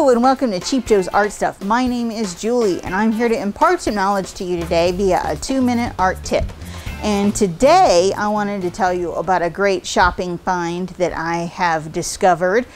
Hello and welcome to Cheap Joe's Art Stuff. My name is Julie and I'm here to impart some knowledge to you today via a 2-minute art tip. And today I wanted to tell you about a great shopping find that I have discovered.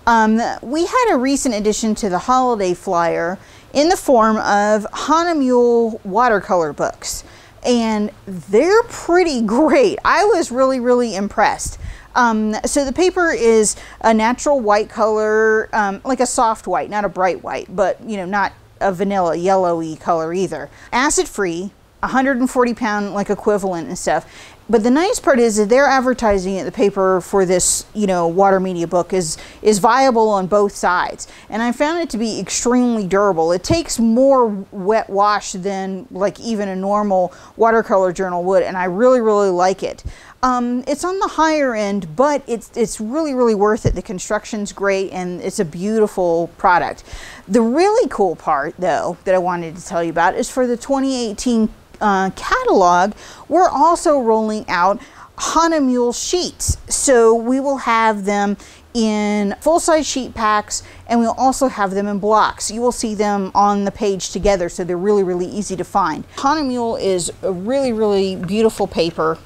We had a recent addition to the holiday flyer in the form of Hahnemühle watercolor books. And they're pretty great. I was really impressed. So the paper is a natural white color, like a soft white, not a bright white, but you know, not a vanilla yellowy color either. Acid free, 140-pound like equivalent and stuff. But the nice part is that they're advertising it, the paper for this, you know, water media book is viable on both sides. And I found it to be extremely durable. It takes more wet wash than like even a normal watercolor journal would, and I really like it. It's on the higher end, but it's really worth it. The construction's great and it's a beautiful product. The really cool part though that I wanted to tell you about is for the 2018 catalog, we're also rolling out Hahnemühle sheets. So we will have them in full-size sheet packs and we'll also have them in blocks. You will see them on the page together, so they're really easy to find. Hahnemühle is a really beautiful paper,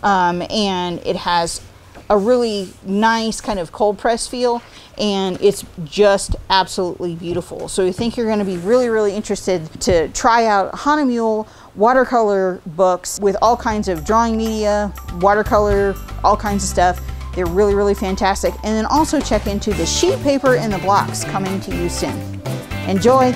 and it has a really nice kind of cold press feel, and it's just absolutely beautiful. So I think you're going to be really interested to try out Hahnemühle watercolor books with all kinds of drawing media, watercolor, all kinds of stuff. They're really fantastic. And then also check into the sheet paper and the blocks coming to you soon. Enjoy!